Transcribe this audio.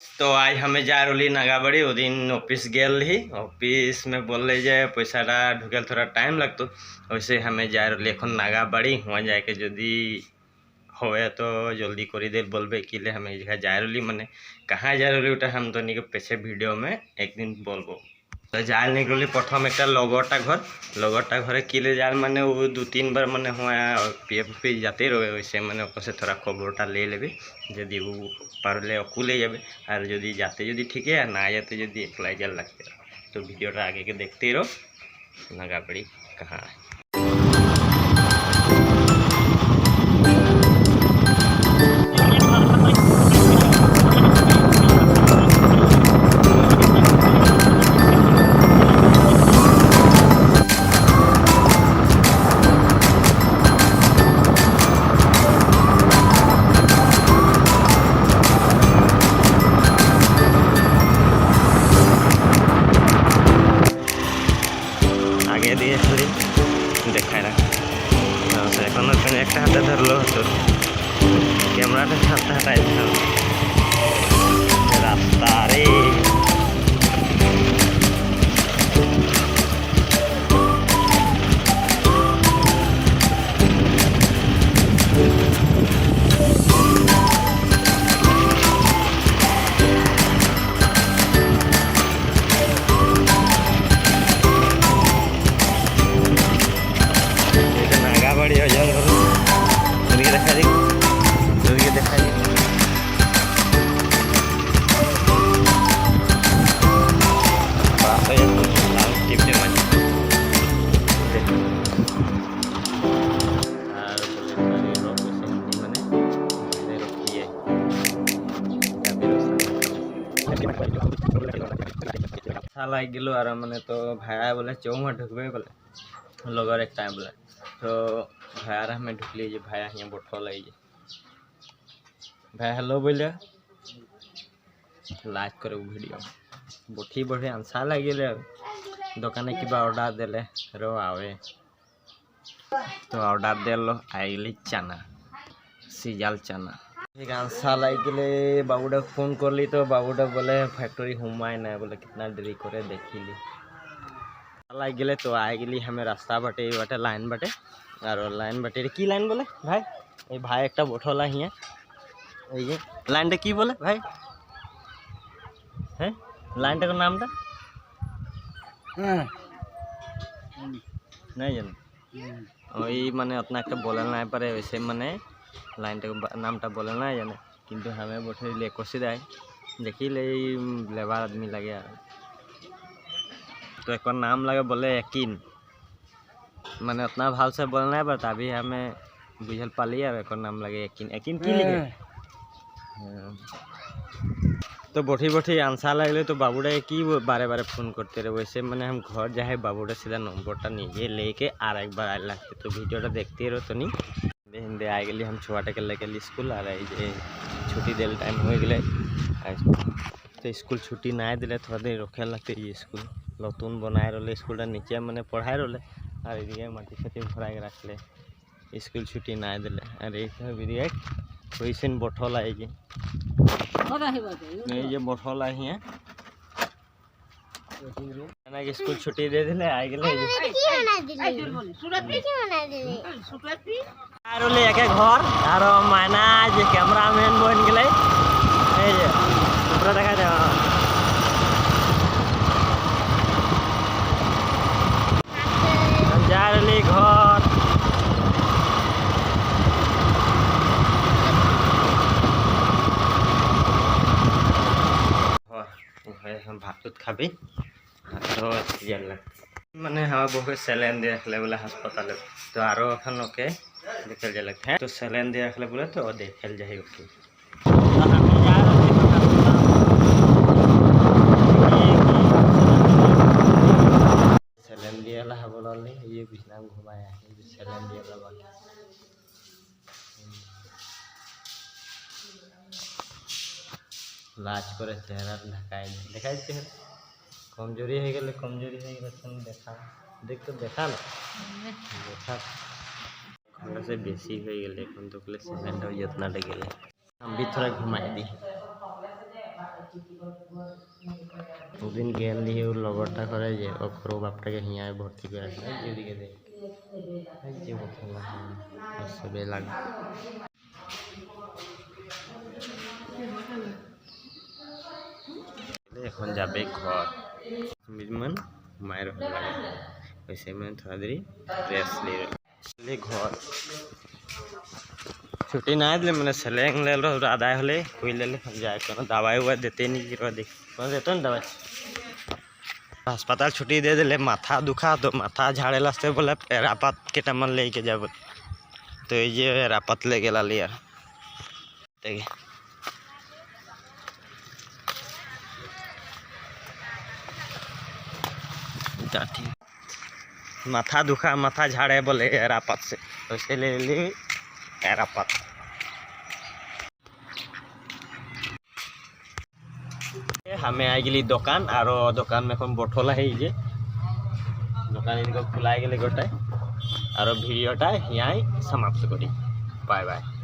तो आज हमें जा रही नागाबाड़ी वो दिन ऑफिस गेल ही ऑफिस में बोल जे पैसाटा ढुके थोड़ा टाइम लगतो वैसे हमें जा रही এখন नागाबाड़ी हुआ जाके जदि होए तो जल्दी कर दे बोलबे कि ले हमें जगह जा रही माने कहाँ जा रही उटा हम तो नहीं पेछे वीडियो में एक दिन बोलबो तो जाल निकली प्रथम एक लगरटा घरे किले जाल माने वो 2-3 बार माने हुआ पी जाते रहे वैसे माने से थोड़ा खबरटा ले लेबे जदि वो पारले अकुले जाबे और जदि जाते जदि ठीक है ना जाते जदि एकला जाल लगते तो वीडियोटा आगे के देखते रहो नागाबाड़ी कहाँ है। आगे दिए खाली देखा এখন একটা হাতে ধরলো তো ক্যামেরাটা হাতে হাতাই রাস্তা রে लग गल और मैंने तो भाया बोले चौमा ढुकबे बोले लगन एक टाइम बोले तो भाया हमें ढुकली भाया हियाँ बैठल है भाई हेलो बोले लाइक करे वीडियो बढ़ी बढ़ी आंसा लगे दुकाने क्या ऑर्डर देले रो आवे तो ऑर्डर दिल आइली चना सीजाल चना आंसा लगे बाबूडा फोन कर ली तो बाबूडा बोले फैक्ट्री हुमाय ना बोले कितना देरी करे देखी ली लग गए तो आ गई हमें रास्ता बाटे बाटे लाइन बाटे और लाइन बाटे की लाइन बोले भाई ये भाई एक बैठला हियाँ ये लाइन की बोले भाई है लाइन का नाम नहीं जान वही माने उतना एक बोले ना पारे वैसे माने लाइन नामटा बोले ना जाने किंतु हमें बैठे ले कोसी दाए देखी ले लेबार आदमी लगे तो एक नाम लगे बोले यकीन माने उतना भाव से बोलना है बट अभी हमें बुझल पाली और एक नाम लगे यकीन यकीन की लिखे तो बैठी बैठी आंसर लगे तो बाबूडा की बारे बारे फोन करते रहे वैसे मैंने हम घर जाए बाबूडा सीधा नम्बरटा निजे लेके और एक बार आए लगते तो वीडियोटा देखते रहो तो नहीं हिंदे आ गए हम छुआटे के लेके स्कूल और ये छुट्टी दिल टाइम हो गए तो स्कूल छुट्टी ना दिले थोड़ा देर रखे लगते ये स्कूल नतून बनाए रहे स्कूल नीचे मैंने पढ़ाए रहे और ये माटी साटी भरा के रखले स्कूल छुट्टी ना दिले और ये वैसे बैठल है ये बैठल है स्कूल छुट्टी दे दिले आ गए एक घर और मायना जो कैमरामैन बन गए देखा दे जा रही घर हम भात खाबी माने हाँ बहुत सैलेन दे रखले बोले अस्पताल तो आरो एखन ओके देखल जाए लगता है तो सैलेन दे रखले बोले तो देखल जाए ओके सैलेन दिया बोला ये बिछना घुमाया सैलेन दिया लाज करे चेहरा ढकाई देखा चेहरा कमजोरी हो गए कमजोरी हो गए देखा देख तो देखा ना देखा से बेसी हो गए तो सिलेंडर जितना लगे हम भी थोड़ा घुमाई दी দুদিন গেলি ওর লগরটা করে যে ওর বাপটাকে হিয়ায় ভর্তি করে আসে এদিকে দেখ যে সবে লাগবে এখন যাবে ঘর মিজমান মায়ের হল লাগে वैसे मैं थोड़ा देरी रेस्ट ले घर छुट्टी ना दिले मैंने सेलेंग ले लो आदाय हले हुई ले जाए कोनो दवाई हुआ देते नहीं गिरवा देख कौन देते ना दवाई अस्पताल छुट्टी दे दिले माथा दुखा तो माथा झाड़े लास्ते बोले रापात के टाइम लेके जाब तो ये रापात ले गेला लिया देखिए माथा दुखा माथा झाड़े बोले एरापत से वैसे ले ली एरापत हमें आई गली दुकान और दुकान में कौन बठला है जे दुकान इनको खुला गए गोटे और भिडियोटा यहाँ समाप्त करी बाय बाय।